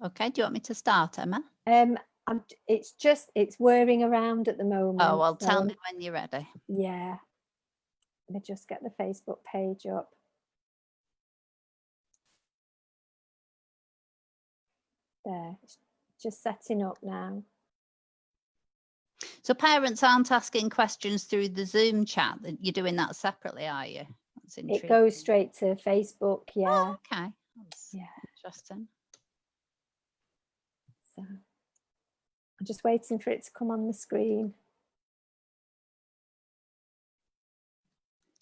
Okay, do you want me to start, Emma? It's whirring around at the moment. Oh, well, tell me when you're ready. Yeah. Let me just get the Facebook page up. There, it's just setting up now. So parents aren't asking questions through the Zoom chat. You're doing that separately, are you? That's intriguing. It goes straight to Facebook, yeah. Oh, okay. That's interesting. So I'm just waiting for it to come on the screen.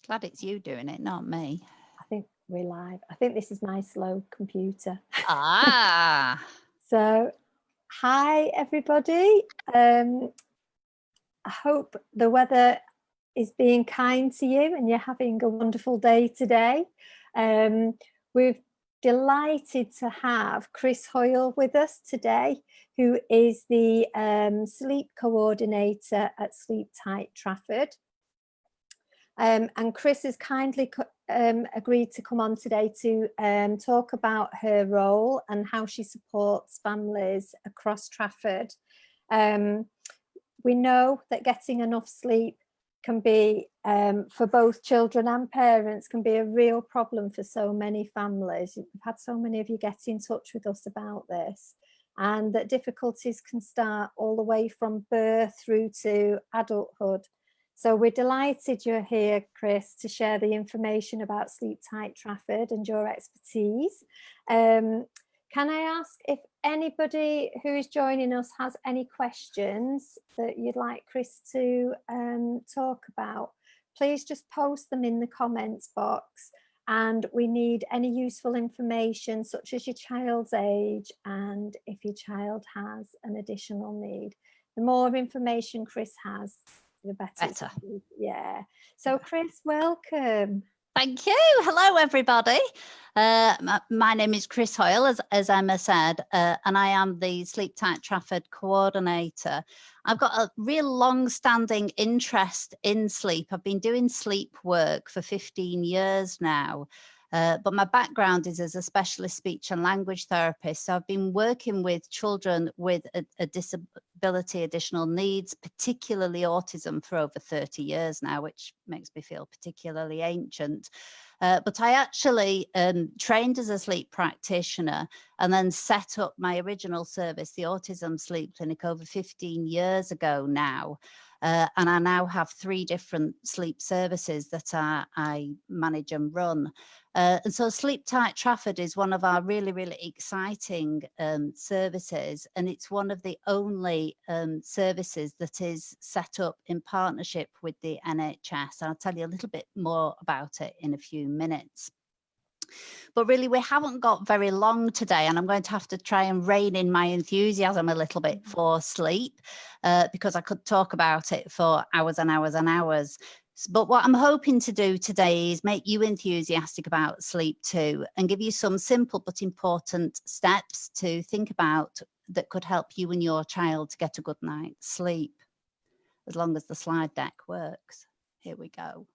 Glad it's you doing it, not me. I think we're live. I think this is my slow computer. Ah. So, hi everybody. I hope the weather is being kind to you and you're having a wonderful day today. We're delighted to have Chris Hoyle with us today, who is the sleep coordinator at Sleep Tight Trafford. And Chris has kindly agreed to come on today to talk about her role and how she supports families across Trafford. We know that getting enough sleep can be, for both children and parents, can be a real problem for so many families. We've had so many of you get in touch with us about this, and that difficulties can start all the way from birth through to adulthood. So we're delighted you're here, Chris, to share the information about Sleep Tight Trafford and your expertise. Can I ask if anybody who is joining us has any questions that you'd like Chris to talk about? Please just post them in the comments box, and we need any useful information such as your child's age and if your child has an additional need. The more information Chris has, the better. Yeah. So Chris, welcome. Thank you. Hello, everybody. My name is Chris Hoyle, as Emma said, and I am the Sleep Tight Trafford coordinator. I've got a real long-standing interest in sleep. I've been doing sleep work for 15 years now. But my background is as a specialist speech and language therapist. So I've been working with children with a disability, additional needs, particularly autism, for over 30 years now, which makes me feel particularly ancient. But I actually trained as a sleep practitioner and then set up my original service, the Autism Sleep Clinic, over 15 years ago now. And I now have 3 different sleep services that I manage and run. And so Sleep Tight Trafford is one of our really, really exciting services. And it's one of the only services that is set up in partnership with the NHS. I'll tell you a little bit more about it in a few minutes. But really, we haven't got very long today, and I'm going to have to try and rein in my enthusiasm a little bit for sleep, because I could talk about it for hours and hours and hours. But what I'm hoping to do today is make you enthusiastic about sleep too, and give you some simple but important steps to think about that could help you and your child to get a good night's sleep, as long as the slide deck works. Here we go.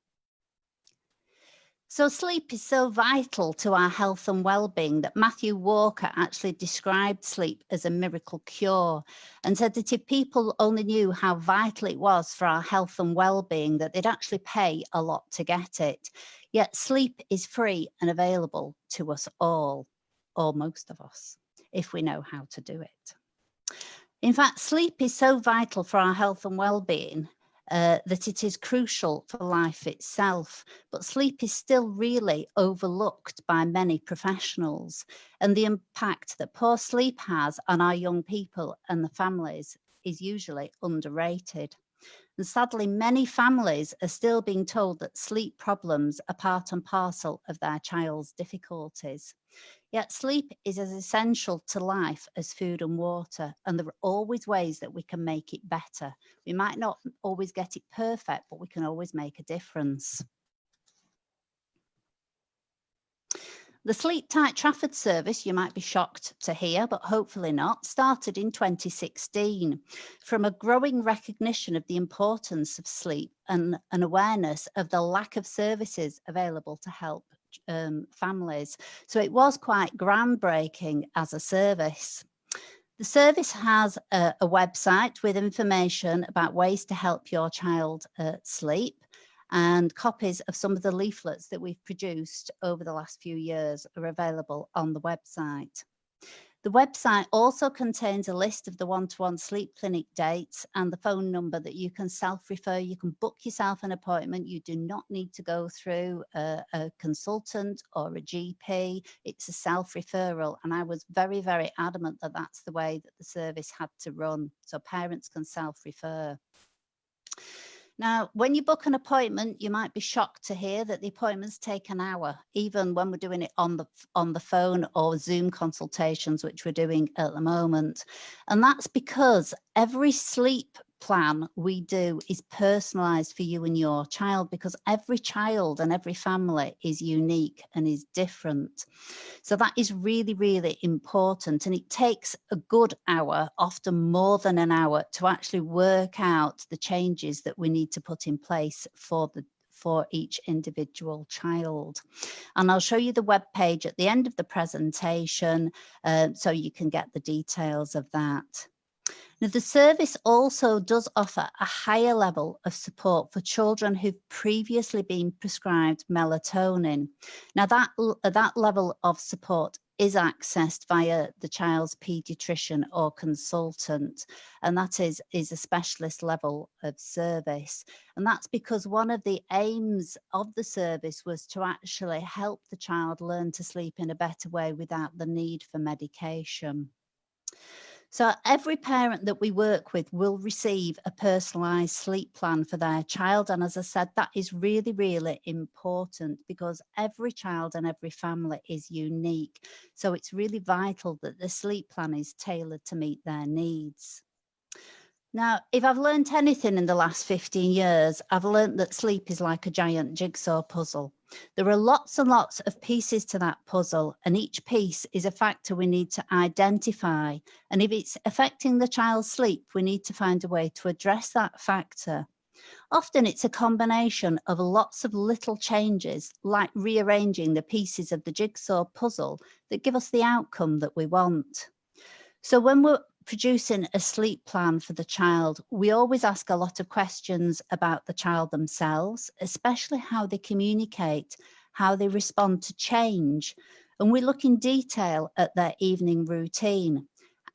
So sleep is so vital to our health and well-being that Matthew Walker actually described sleep as a miracle cure, and said that if people only knew how vital it was for our health and well-being, that they'd actually pay a lot to get it. Yet sleep is free and available to us all, or most of us, if we know how to do it. In fact, sleep is so vital for our health and well-being that it is crucial for life itself, but sleep is still really overlooked by many professionals, and the impact that poor sleep has on our young people and the families is usually underrated. And sadly, many families are still being told that sleep problems are part and parcel of their child's difficulties. Yet sleep is as essential to life as food and water, and there are always ways that we can make it better. We might not always get it perfect, but we can always make a difference. The Sleep Tight Trafford service, you might be shocked to hear, but hopefully not, started in 2016 from a growing recognition of the importance of sleep and an awareness of the lack of services available to help families. So it was quite groundbreaking as a service. The service has a website with information about ways to help your child sleep, and copies of some of the leaflets that we've produced over the last few years are available on the website. The website also contains a list of the one-to-one sleep clinic dates and the phone number that you can self-refer. You can book yourself an appointment. You do not need to go through a consultant or a GP. It's a self-referral, and I was very, very adamant that that's the way that the service had to run, so parents can self-refer. Now, when you book an appointment, you might be shocked to hear that the appointments take an hour, even when we're doing it on the phone or Zoom consultations, which we're doing at the moment. And that's because every sleep plan we do is personalized for you and your child, because every child and every family is unique and is different. So that is really, really important. And it takes a good hour, often more than an hour, to actually work out the changes that we need to put in place for each individual child. And I'll show you the web page at the end of the presentation, so you can get the details of that. Now, the service also does offer a higher level of support for children who've previously been prescribed melatonin. Now, that level of support is accessed via the child's paediatrician or consultant, and that is a specialist level of service. And that's because one of the aims of the service was to actually help the child learn to sleep in a better way without the need for medication. So every parent that we work with will receive a personalised sleep plan for their child. And as I said, that is really, really important, because every child and every family is unique. So it's really vital that the sleep plan is tailored to meet their needs. Now, if I've learned anything in the last 15 years, I've learned that sleep is like a giant jigsaw puzzle. There are lots and lots of pieces to that puzzle, and each piece is a factor we need to identify. And if it's affecting the child's sleep, we need to find a way to address that factor. Often it's a combination of lots of little changes, like rearranging the pieces of the jigsaw puzzle, that give us the outcome that we want. So when we're producing a sleep plan for the child, we always ask a lot of questions about the child themselves, especially how they communicate, how they respond to change. And we look in detail at their evening routine,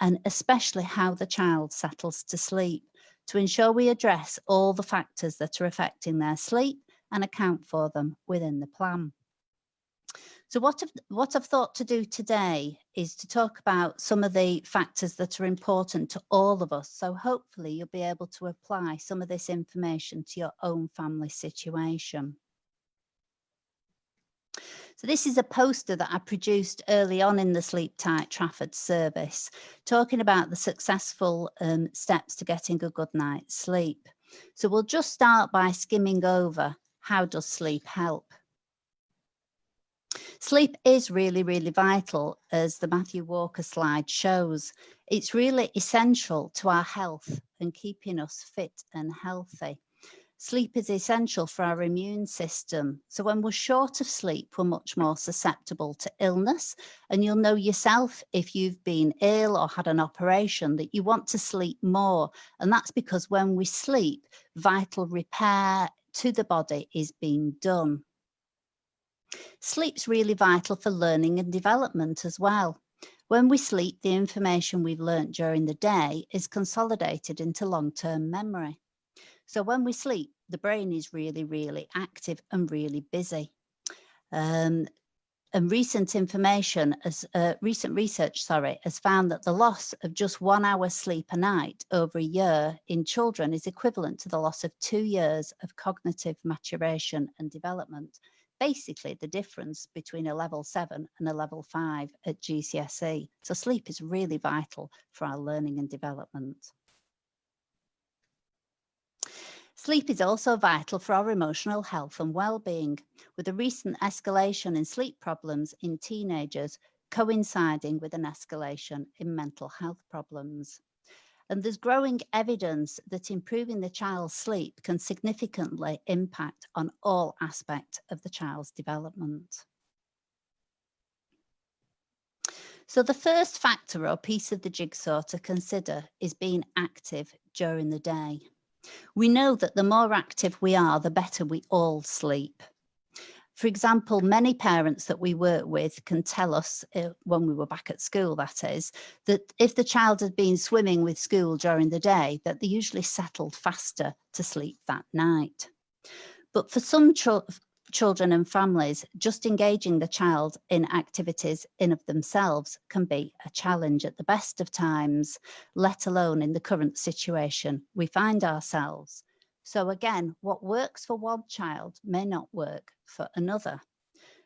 and especially how the child settles to sleep, to ensure we address all the factors that are affecting their sleep and account for them within the plan. So what I've thought to do today is to talk about some of the factors that are important to all of us. So hopefully you'll be able to apply some of this information to your own family situation. So this is a poster that I produced early on in the Sleep Tight Trafford service, talking about the successful steps to getting a good night's sleep. So we'll just start by skimming over how does sleep help. Sleep is really, really vital, as the Matthew Walker slide shows. It's really essential to our health and keeping us fit and healthy. Sleep is essential for our immune system. So when we're short of sleep, we're much more susceptible to illness. And you'll know yourself, if you've been ill or had an operation, that you want to sleep more. And that's because when we sleep, vital repair to the body is being done. Sleep's really vital for learning and development as well. When we sleep, the information we've learnt during the day is consolidated into long-term memory. So when we sleep, the brain is really, really active and really busy. And recent research, has found that the loss of just 1 hour sleep a night over a year in children is equivalent to the loss of 2 years of cognitive maturation and development. Basically, the difference between a level 7 and a level 5 at GCSE. So sleep is really vital for our learning and development. Sleep is also vital for our emotional health and well-being, with a recent escalation in sleep problems in teenagers coinciding with an escalation in mental health problems. And there's growing evidence that improving the child's sleep can significantly impact on all aspects of the child's development. So the first factor or piece of the jigsaw to consider is being active during the day. We know that the more active we are, the better we all sleep. For example, many parents that we work with can tell us, when we were back at school that is, that if the child had been swimming with school during the day, that they usually settled faster to sleep that night. But for some children and families, just engaging the child in activities in of themselves can be a challenge at the best of times, let alone in the current situation we find ourselves. So again, what works for one child may not work for another.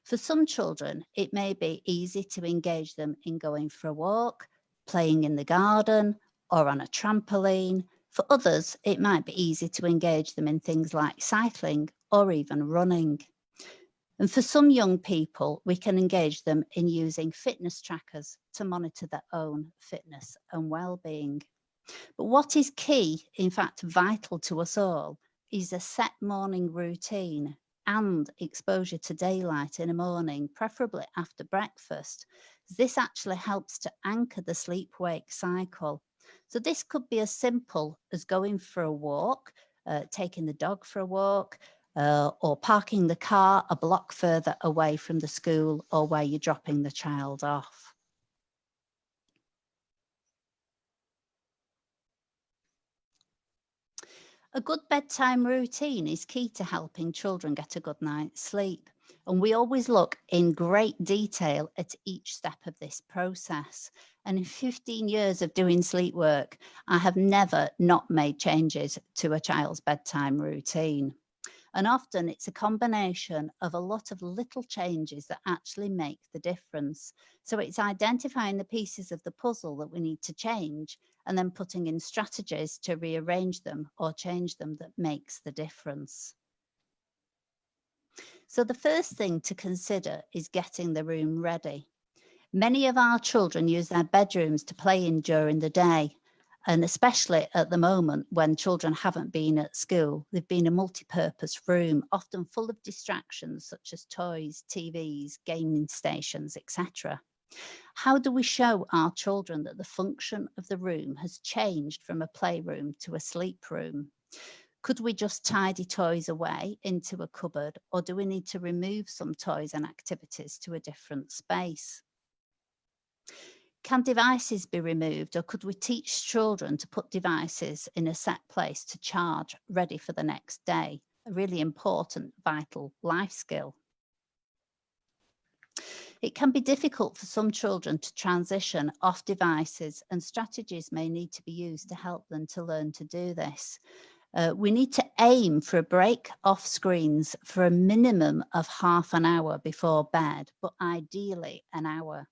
For some children, it may be easy to engage them in going for a walk, playing in the garden, or on a trampoline. For others, it might be easy to engage them in things like cycling or even running. And for some young people, we can engage them in using fitness trackers to monitor their own fitness and well-being. But what is key, in fact, vital to us all, is a set morning routine and exposure to daylight in the morning, preferably after breakfast. This actually helps to anchor the sleep-wake cycle. So this could be as simple as going for a walk, taking the dog for a walk, or parking the car a block further away from the school or where you're dropping the child off. A good bedtime routine is key to helping children get a good night's sleep, and we always look in great detail at each step of this process. And in 15 years of doing sleep work, I have never not made changes to a child's bedtime routine. And often it's a combination of a lot of little changes that actually make the difference. So it's identifying the pieces of the puzzle that we need to change and then putting in strategies to rearrange them or change them that makes the difference. So the first thing to consider is getting the room ready. Many of our children use their bedrooms to play in during the day. And especially at the moment when children haven't been at school, they've been a multi-purpose room, often full of distractions such as toys, TVs, gaming stations, etc. How do we show our children that the function of the room has changed from a playroom to a sleep room? Could we just tidy toys away into a cupboard, or do we need to remove some toys and activities to a different space? Can devices be removed, or could we teach children to put devices in a set place to charge, ready for the next day? A really important, vital life skill. It can be difficult for some children to transition off devices, and strategies may need to be used to help them to learn to do this. We need to aim for a break off screens for a minimum of half an hour before bed, but ideally an hour.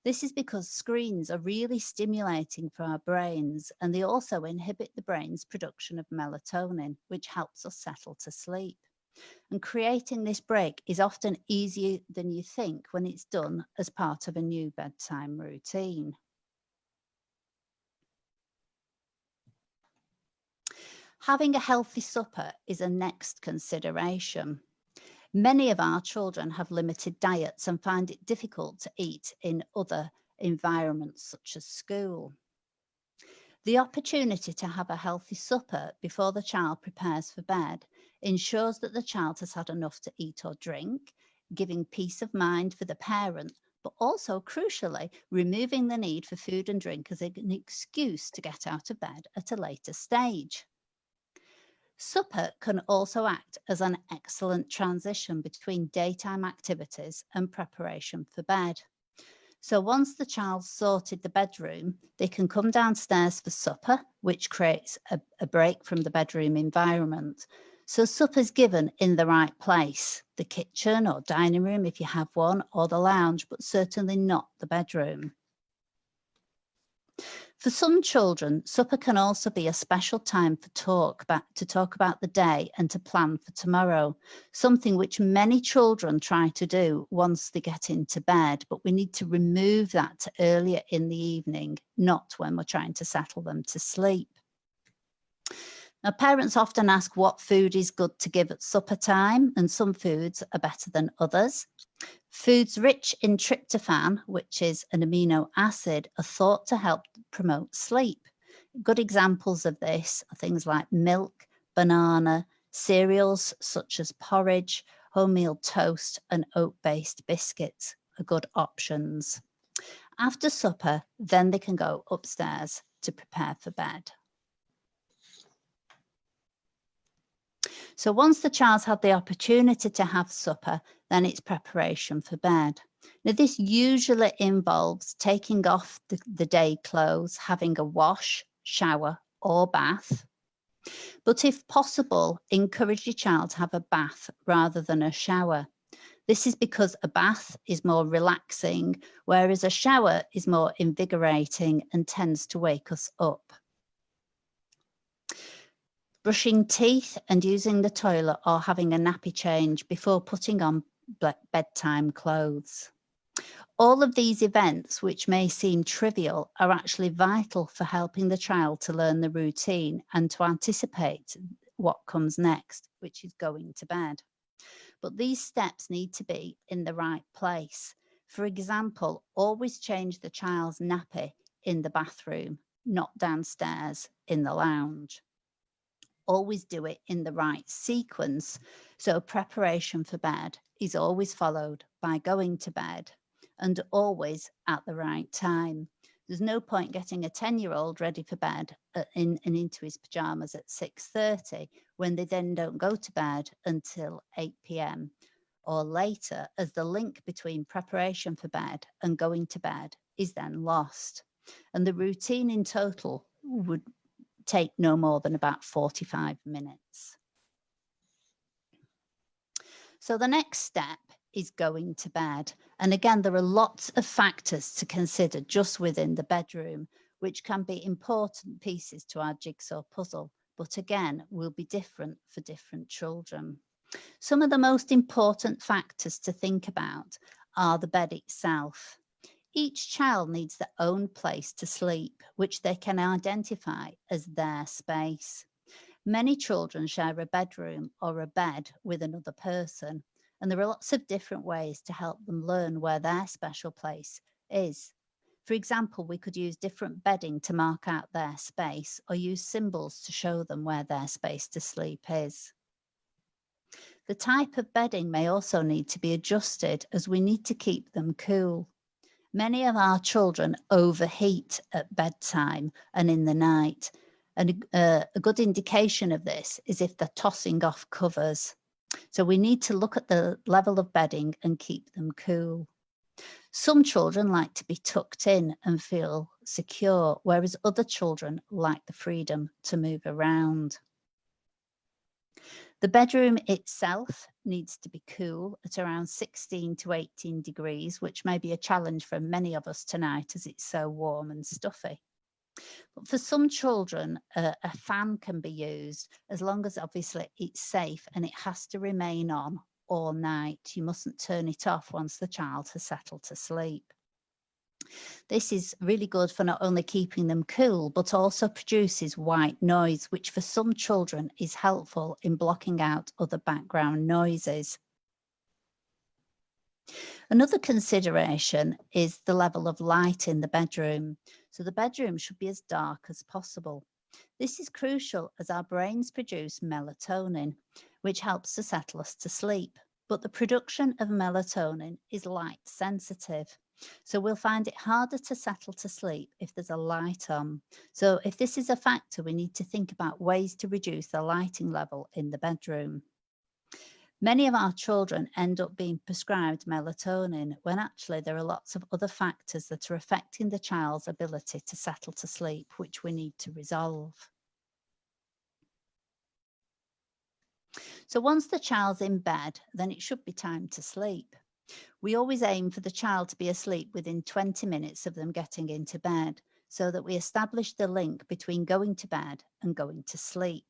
This is because screens are really stimulating for our brains, and they also inhibit the brain's production of melatonin, which helps us settle to sleep. And creating this break is often easier than you think when it's done as part of a new bedtime routine. Having a healthy supper is a next consideration. Many of our children have limited diets and find it difficult to eat in other environments such as school. The opportunity to have a healthy supper before the child prepares for bed ensures that the child has had enough to eat or drink, giving peace of mind for the parent, but also crucially removing the need for food and drink as an excuse to get out of bed at a later stage. Supper can also act as an excellent transition between daytime activities and preparation for bed. So once the child's sorted the bedroom, they can come downstairs for supper, which creates a break from the bedroom environment. So supper's given in the right place, the kitchen or dining room if you have one, or the lounge, but certainly not the bedroom. For some children, supper can also be a special time to talk about the day and to plan for tomorrow, something which many children try to do once they get into bed, but we need to remove that to earlier in the evening, not when we're trying to settle them to sleep. Now, parents often ask what food is good to give at supper time, and some foods are better than others. Foods rich in tryptophan, which is an amino acid, are thought to help promote sleep. Good examples of this are things like milk, banana, cereals such as porridge, wholemeal toast, and oat-based biscuits are good options. After supper, then they can go upstairs to prepare for bed. So once the child's had the opportunity to have supper, then it's preparation for bed. Now, this usually involves taking off the day clothes, having a wash, shower, or bath. But if possible, encourage your child to have a bath rather than a shower. This is because a bath is more relaxing, whereas a shower is more invigorating and tends to wake us up. Brushing teeth and using the toilet or having a nappy change before putting on bedtime clothes. All of these events, which may seem trivial, are actually vital for helping the child to learn the routine and to anticipate what comes next, which is going to bed. But these steps need to be in the right place. For example, always change the child's nappy in the bathroom, not downstairs in the lounge. Always do it in the right sequence. So preparation for bed is always followed by going to bed, and always at the right time. There's no point getting a 10-year-old ready for bed and into his pajamas at 6:30 when they then don't go to bed until 8 p.m. or later, as the link between preparation for bed and going to bed is then lost. And the routine in total would take no more than about 45 minutes. So the next step is going to bed. And again, there are lots of factors to consider just within the bedroom, which can be important pieces to our jigsaw puzzle, but again, will be different for different children. Some of the most important factors to think about are the bed itself. Each child needs their own place to sleep, which they can identify as their space. Many children share a bedroom or a bed with another person, and there are lots of different ways to help them learn where their special place is. For example, we could use different bedding to mark out their space, or use symbols to show them where their space to sleep is. The type of bedding may also need to be adjusted, as we need to keep them cool. Many of our children overheat at bedtime and in the night. And a good indication of this is if they're tossing off covers. So we need to look at the level of bedding and keep them cool. Some children like to be tucked in and feel secure, whereas other children like the freedom to move around. The bedroom itself needs to be cool at around 16 to 18 degrees, which may be a challenge for many of us tonight as it's so warm and stuffy. But for some children, a fan can be used, as long as obviously it's safe and it has to remain on all night. You mustn't turn it off once the child has settled to sleep. This is really good for not only keeping them cool, but also produces white noise, which for some children is helpful in blocking out other background noises. Another consideration is the level of light in the bedroom. So the bedroom should be as dark as possible. This is crucial as our brains produce melatonin, which helps to settle us to sleep. But the production of melatonin is light sensitive. So we'll find it harder to settle to sleep if there's a light on. So if this is a factor, we need to think about ways to reduce the lighting level in the bedroom. Many of our children end up being prescribed melatonin when actually there are lots of other factors that are affecting the child's ability to settle to sleep, which we need to resolve. So once the child's in bed, then it should be time to sleep. We always aim for the child to be asleep within 20 minutes of them getting into bed, so that we establish the link between going to bed and going to sleep.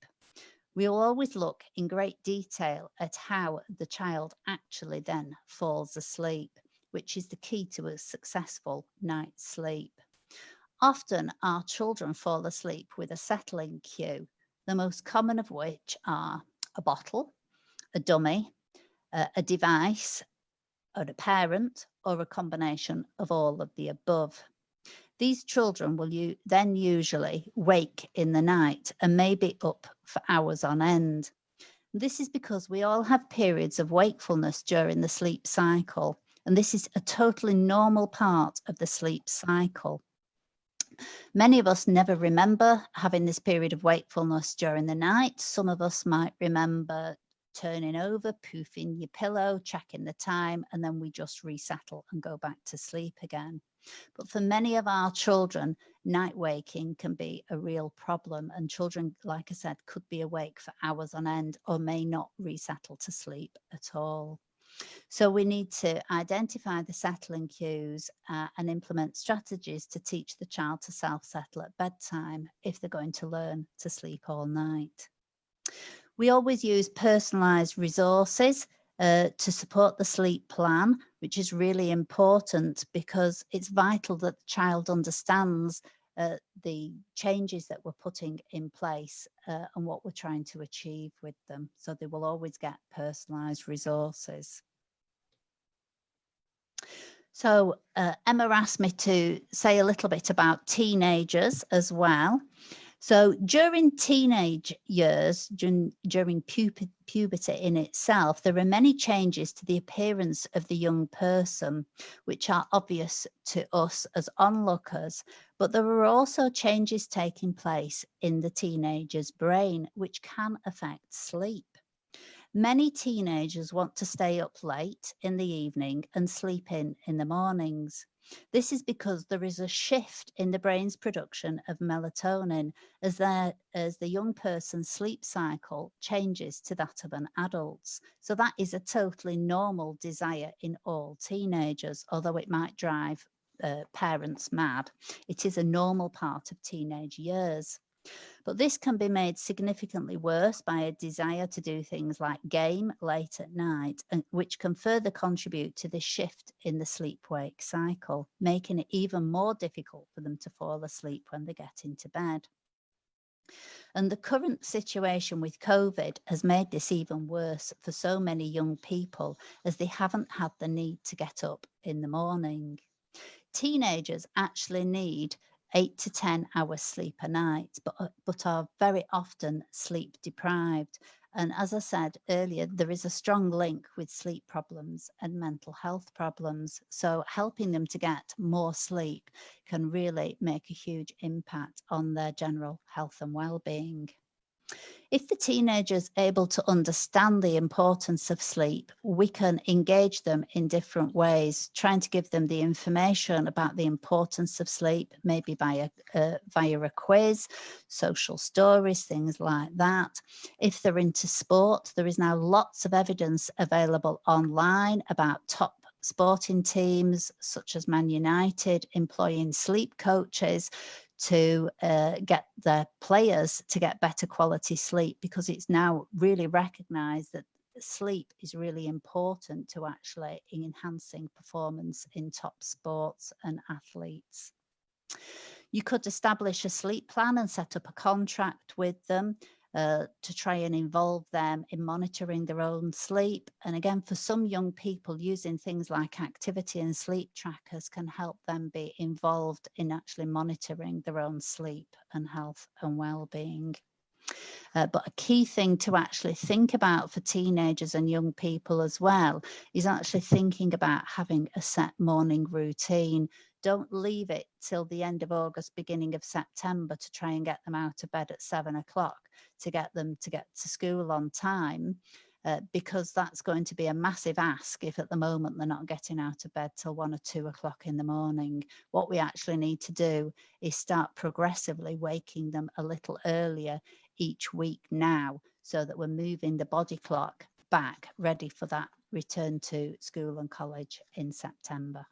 We will always look in great detail at how the child actually then falls asleep, which is the key to a successful night's sleep. Often our children fall asleep with a settling cue, the most common of which are a bottle, a dummy, a device, or a parent, or a combination of all of the above. These children will then usually wake in the night and may be up for hours on end. This is because we all have periods of wakefulness during the sleep cycle, and this is a totally normal part of the sleep cycle. Many of us never remember having this period of wakefulness during the night. Some of us might remember turning over, poofing your pillow, checking the time, and then we just resettle and go back to sleep again. But for many of our children, night waking can be a real problem, and children, like I said, could be awake for hours on end or may not resettle to sleep at all. So we need to identify the settling cues and implement strategies to teach the child to self-settle at bedtime if they're going to learn to sleep all night. We always use personalised resources to support the sleep plan, which is really important because it's vital that the child understands the changes that we're putting in place and what we're trying to achieve with them. So they will always get personalised resources. So Emma asked me to say a little bit about teenagers as well. So during teenage years, during puberty in itself, there are many changes to the appearance of the young person, which are obvious to us as onlookers, but there are also changes taking place in the teenager's brain, which can affect sleep. Many teenagers want to stay up late in the evening and sleep in the mornings. This is because there is a shift in the brain's production of melatonin as the young person's sleep cycle changes to that of an adult's. So that is a totally normal desire in all teenagers, although it might drive parents mad. It is a normal part of teenage years. But this can be made significantly worse by a desire to do things like game late at night, which can further contribute to the shift in the sleep-wake cycle, making it even more difficult for them to fall asleep when they get into bed. And the current situation with COVID has made this even worse for so many young people, as they haven't had the need to get up in the morning. Teenagers actually need 8 to 10 hours sleep a night, but are very often sleep deprived. And as I said earlier, there is a strong link with sleep problems and mental health problems. So helping them to get more sleep can really make a huge impact on their general health and well-being. If the teenager is able to understand the importance of sleep, we can engage them in different ways, trying to give them the information about the importance of sleep, maybe via a quiz, social stories, things like that. If they're into sport, there is now lots of evidence available online about top sporting teams such as Man United employing sleep coaches to get their players to get better quality sleep, because it's now really recognised that sleep is really important to actually enhancing performance in top sports and athletes. You could establish a sleep plan and set up a contract with them to try and involve them in monitoring their own sleep. And again, for some young people, using things like activity and sleep trackers can help them be involved in actually monitoring their own sleep and health and well-being. But a key thing to actually think about for teenagers and young people as well is actually thinking about having a set morning routine. Don't leave it till the end of August, beginning of September to try and get them out of bed at 7 o'clock to get them to get to school on time, because that's going to be a massive ask if at the moment they're not getting out of bed till 1 or 2 o'clock in the morning. What we actually need to do is start progressively waking them a little earlier each week now, so that we're moving the body clock back ready for that return to school and college in September.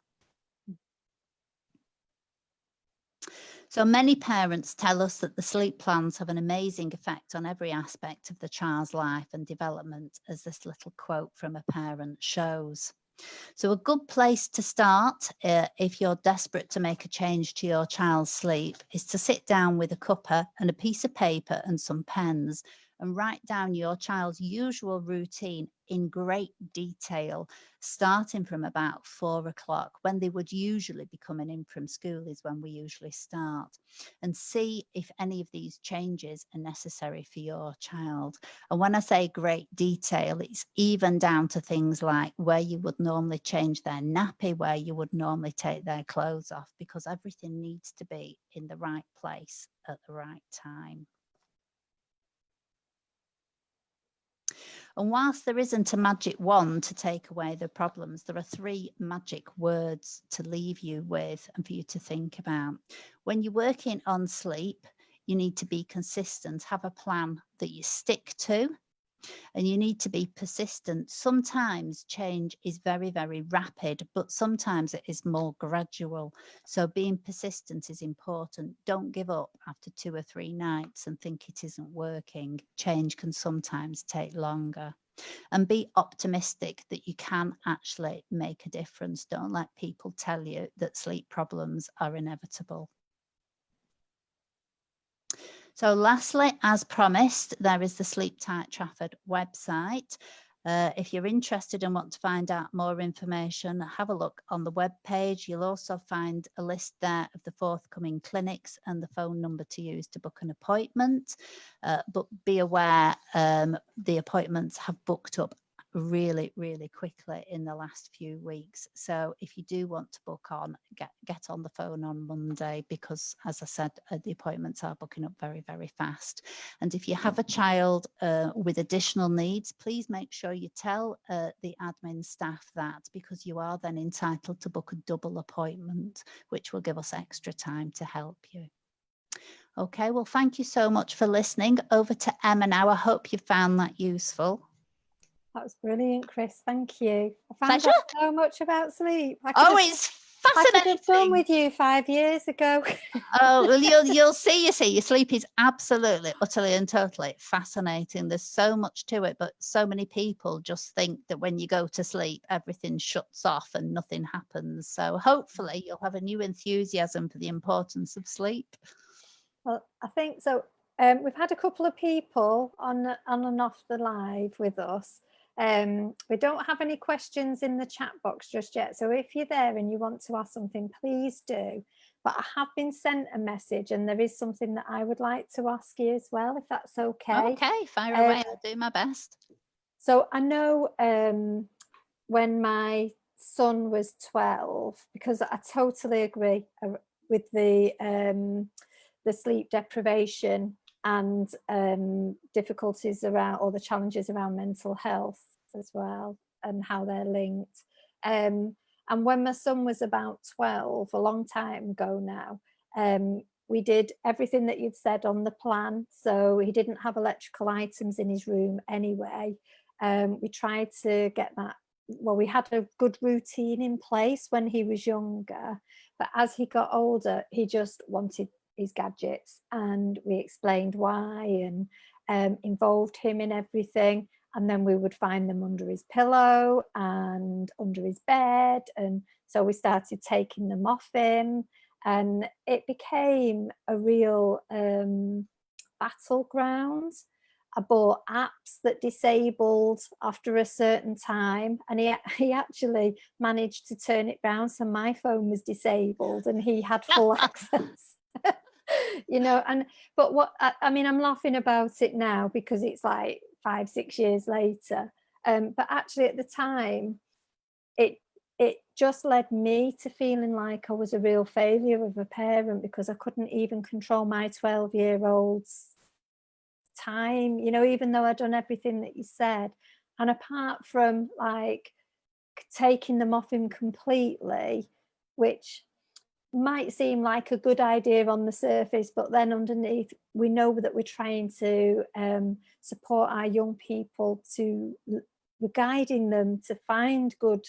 So many parents tell us that the sleep plans have an amazing effect on every aspect of the child's life and development, as this little quote from a parent shows. So a good place to start, if you're desperate to make a change to your child's sleep, is to sit down with a cuppa and a piece of paper and some pens and write down your child's usual routine in great detail, starting from about 4 o'clock, when they would usually be coming in from school is when we usually start, and see if any of these changes are necessary for your child. And when I say great detail, it's even down to things like where you would normally change their nappy, where you would normally take their clothes off, because everything needs to be in the right place at the right time. And whilst there isn't a magic wand to take away the problems, there are 3 magic words to leave you with and for you to think about. When you're working on sleep, you need to be consistent, have a plan that you stick to, and you need to be persistent. Sometimes change is very, very rapid, but sometimes it is more gradual. So being persistent is important. Don't give up after 2 or 3 nights and think it isn't working. Change can sometimes take longer. And be optimistic that you can actually make a difference. Don't let people tell you that sleep problems are inevitable. So lastly, as promised, there is the Sleep Tight Trafford website. If you're interested and want to find out more information, have a look on the web page. You'll also find a list there of the forthcoming clinics and the phone number to use to book an appointment. But be aware, the appointments have booked up really, really quickly in the last few weeks. So if you do want to book on, get on the phone on Monday, because as I said, the appointments are booking up very, very fast. And if you have a child with additional needs, please make sure you tell the admin staff that, because you are then entitled to book a double appointment, which will give us extra time to help you. Okay, well, thank you so much for listening. Over to Emma now. I hope you found that useful. That was brilliant, Chris. Thank you. I found out so much about sleep. It's fascinating. I could have done with you 5 years ago. Oh, well, you'll see, your sleep is absolutely, utterly and totally fascinating. There's so much to it, but so many people just think that when you go to sleep, everything shuts off and nothing happens. So hopefully you'll have a new enthusiasm for the importance of sleep. Well, I think so. We've had a couple of people on and off the live with us. We don't have any questions in the chat box just yet. So if you're there and you want to ask something, please do. But I have been sent a message and there is something that I would like to ask you as well, if that's okay. Okay, fire away. I'll do my best. So I know when my son was 12, because I totally agree with the sleep deprivation and difficulties around, or the challenges around mental health as well, and how they're linked. And when my son was about 12, a long time ago now, we did everything that you'd said on the plan. So he didn't have electrical items in his room anyway. We tried to get that. Well, we had a good routine in place when he was younger, but as he got older, he just wanted his gadgets, and we explained why and involved him in everything. And then we would find them under his pillow and under his bed, and so we started taking them off him, and it became a real battleground. I bought apps that disabled after a certain time, and he actually managed to turn it round so my phone was disabled and he had full access. You know, but what I mean, I'm laughing about it now because it's like 5-6 years later, but actually at the time it just led me to feeling like I was a real failure of a parent, because I couldn't even control my 12-year-old's time, you know, even though I'd done everything that you said. And apart from like taking them off him completely, which might seem like a good idea on the surface, but then underneath we know that we're trying to support our young people, we're guiding them to find good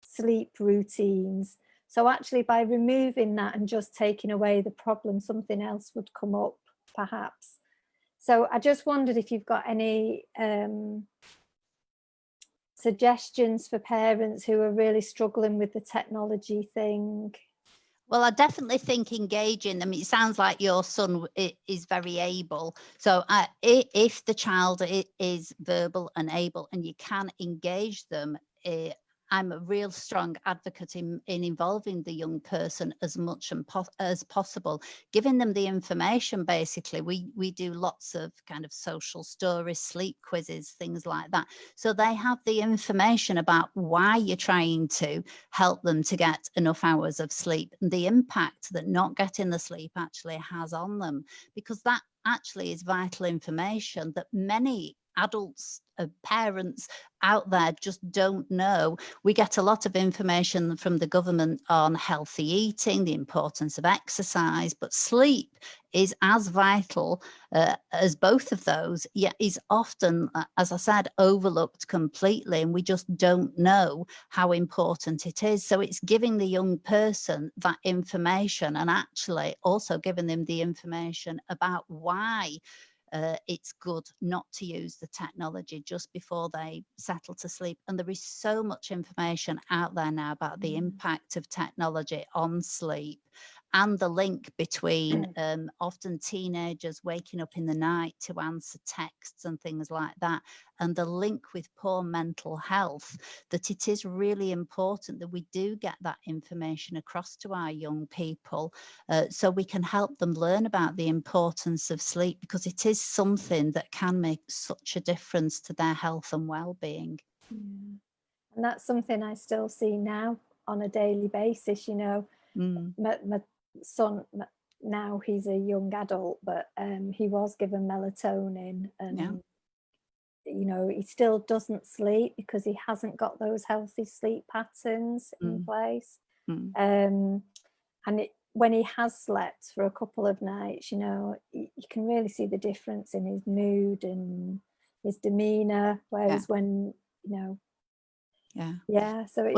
sleep routines. So actually by removing that and just taking away the problem, something else would come up perhaps. So I just wondered if you've got any suggestions for parents who are really struggling with the technology thing? Well, I definitely think engaging them. It sounds like your son is very able. So if the child is verbal and able and you can engage them, I'm a real strong advocate in involving the young person as much as possible, giving them the information. Basically, we do lots of kind of social stories, sleep quizzes, things like that. So they have the information about why you're trying to help them to get enough hours of sleep and the impact that not getting the sleep actually has on them, because that actually is vital information that many adults, parents out there just don't know. We get a lot of information from the government on healthy eating, the importance of exercise, but sleep is as vital as both of those, yet is often, as I said, overlooked completely, and we just don't know how important it is. So it's giving the young person that information, and actually also giving them the information about why it's good not to use the technology just before they settle to sleep. And there is so much information out there now about the impact of technology on sleep, and the link between often teenagers waking up in the night to answer texts and things like that, and the link with poor mental health, that it is really important that we do get that information across to our young people so we can help them learn about the importance of sleep, because it is something that can make such a difference to their health and well-being. And that's something I still see now on a daily basis. You know, my son, now he's a young adult, but he was given melatonin, and you know, he still doesn't sleep because he hasn't got those healthy sleep patterns in place. And when he has slept for a couple of nights, you know, you can really see the difference in his mood and his demeanor, whereas when, you know, so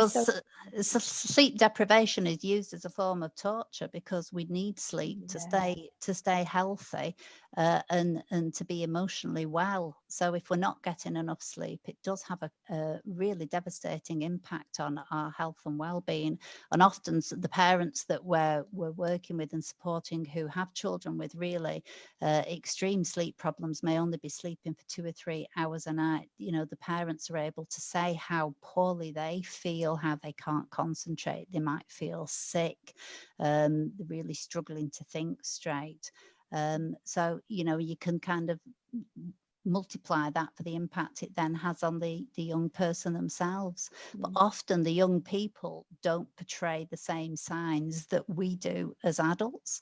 it's sleep deprivation is used as a form of torture, because we need sleep to stay healthy and to be emotionally well. So if we're not getting enough sleep, it does have a really devastating impact on our health and well-being. And often the parents that we're working with and supporting who have children with really extreme sleep problems may only be sleeping for 2 or 3 hours a night. You know, the parents are able to say how poorly they feel, how they can't concentrate, they might feel sick, they're really struggling to think straight. So, you know, you can kind of multiply that for the impact it then has on the young person themselves. But often the young people don't portray the same signs that we do as adults,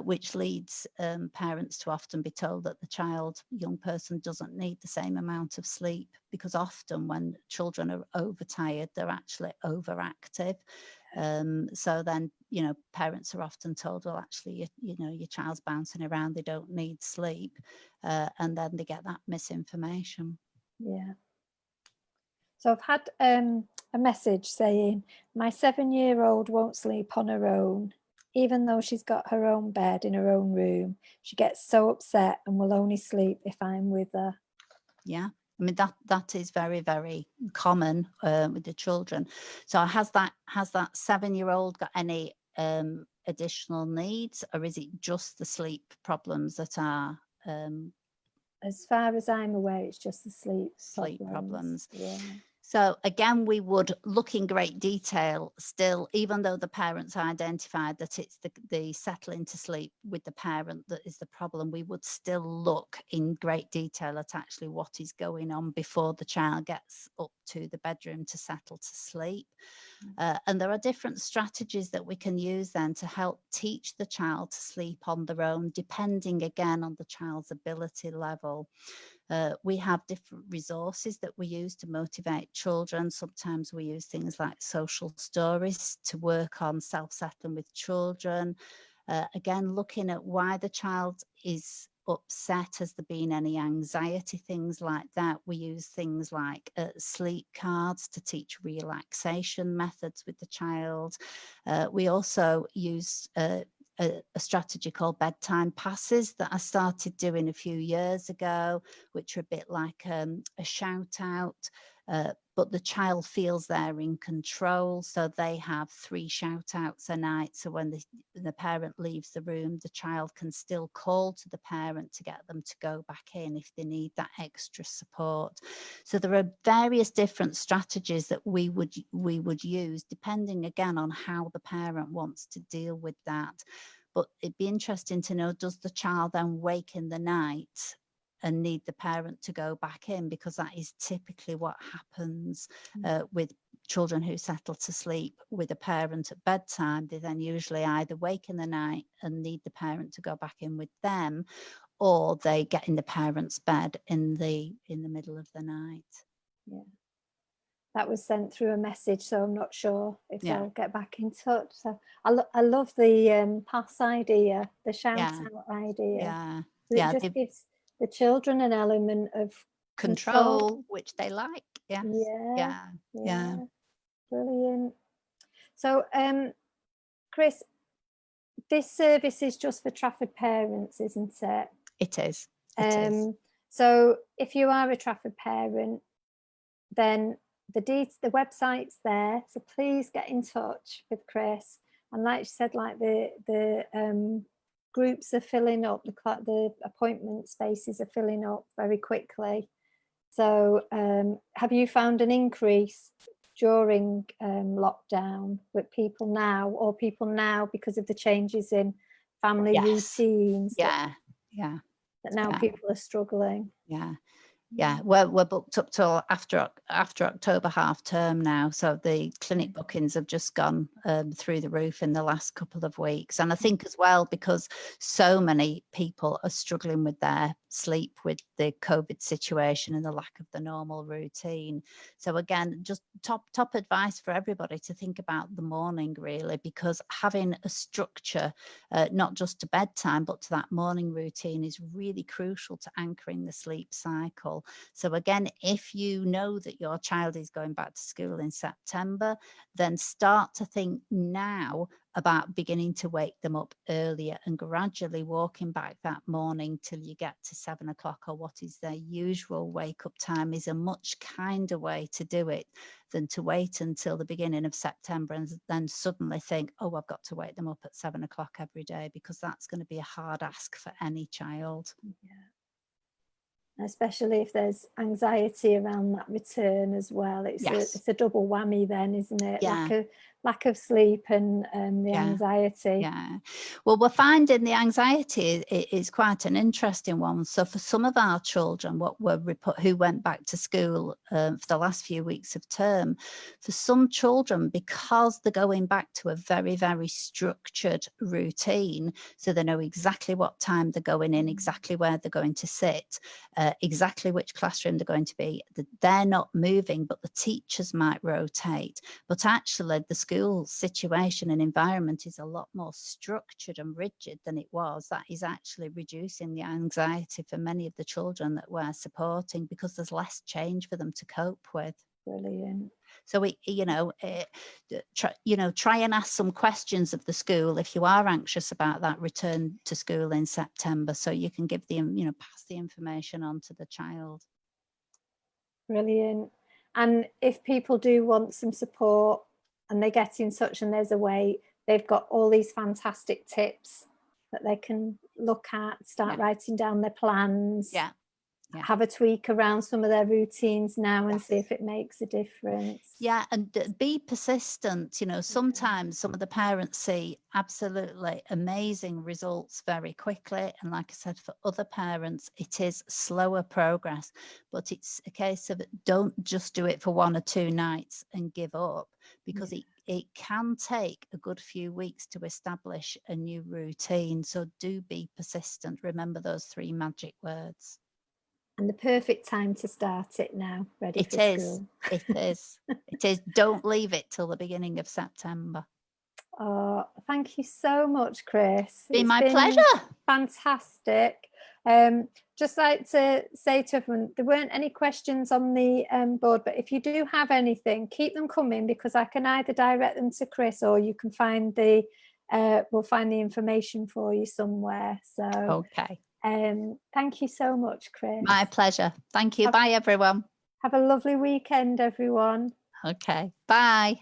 which leads parents to often be told that the young person doesn't need the same amount of sleep, because often when children are overtired, they're actually overactive. So then, you know, parents are often told, well, actually, you know, your child's bouncing around, they don't need sleep. And then they get that misinformation. So I've had a message saying, my 7-year-old won't sleep on her own. Even though she's got her own bed in her own room, she gets so upset and will only sleep if I'm with her. Yeah. I mean, that is very, very common with the children. So has that 7-year-old got any additional needs, or is it just the sleep problems that are? As far as I'm aware, it's just the sleep problems. Yeah. So again, we would look in great detail still, even though the parents identified that it's the settling to sleep with the parent that is the problem, we would still look in great detail at actually what is going on before the child gets up to the bedroom to settle to sleep. And there are different strategies that we can use then to help teach the child to sleep on their own, depending again on the child's ability level. We have different resources that we use to motivate children. Sometimes we use things like social stories to work on self-settling with children. Again, looking at why the child is upset, has there been any anxiety, things like that. We use things like sleep cards to teach relaxation methods with the child. We also use a strategy called bedtime passes that I started doing a few years ago, which are a bit like a shout out, but the child feels they're in control. So they have 3 shout outs a night. So when the parent leaves the room, the child can still call to the parent to get them to go back in if they need that extra support. So there are various different strategies that we would use, depending again on how the parent wants to deal with that. But it'd be interesting to know, does the child then wake in the night and need the parent to go back in? Because that is typically what happens with children who settle to sleep with a parent at bedtime. They then usually either wake in the night and need the parent to go back in with them, or they get in the parent's bed in the middle of the night. Yeah. That was sent through a message, so I'm not sure if they'll get back in touch. So I love the pass idea, the shout out idea. It just gives the children an element of control, which they like. Yeah. Brilliant. So Chris, this service is just for Trafford parents, isn't it? It is. So if you are a Trafford parent, then the website's there, so please get in touch with Chris. And like she said, like the groups are filling up, the appointment spaces are filling up very quickly. So have you found an increase during lockdown with people now because of the changes in family routines that now people are struggling? We're booked up till after October half term now, so the clinic bookings have just gone through the roof in the last couple of weeks. And I think as well, because so many people are struggling with their sleep with the COVID situation and the lack of the normal routine. So again, just top advice for everybody to think about the morning, really, because having a structure, not just to bedtime, but to that morning routine is really crucial to anchoring the sleep cycle. So again, if you know that your child is going back to school in September, then start to think now about beginning to wake them up earlier and gradually walking back that morning till you get to 7 o'clock, or what is their usual wake up time, is a much kinder way to do it than to wait until the beginning of September and then suddenly think, oh, I've got to wake them up at 7 o'clock every day, because that's going to be a hard ask for any child. Especially if there's anxiety around that return as well. It's a double whammy then, isn't it? Lack of sleep and the anxiety. Well, we're finding the anxiety is quite an interesting one. So for some of our children, who went back to school for the last few weeks of term, for some children, because they're going back to a very, very structured routine, so they know exactly what time they're going in, exactly where they're going to sit, exactly which classroom they're going to be. They're not moving, but the teachers might rotate. But actually, the school situation and environment is a lot more structured and rigid than it was. That is actually reducing the anxiety for many of the children that we're supporting, because there's less change for them to cope with. Brilliant. So try and ask some questions of the school if you are anxious about that return to school in September, so you can give pass the information on to the child. Brilliant. And if people do want some support and they get in touch and there's a way, they've got all these fantastic tips that they can look at, start writing down their plans. Have a tweak around some of their routines now and see if it makes a difference. And be persistent. Sometimes some of the parents see absolutely amazing results very quickly, and like I said, for other parents it is slower progress, but it's a case of don't just do it for 1 or 2 nights and give up, because it can take a good few weeks to establish a new routine. So do be persistent. Remember those 3 magic words. And the perfect time to start it now, ready for school. It is. It is. Don't leave it till the beginning of September. Oh, thank you so much, Chris. It's been my pleasure. Fantastic. Just like to say to everyone, there weren't any questions on the board, but if you do have anything, keep them coming, because I can either direct them to Chris, or you can find we'll find the information for you somewhere. So okay. Thank you so much, Chris. My pleasure. Thank you. Bye, everyone. Have a lovely weekend, everyone. Okay, bye.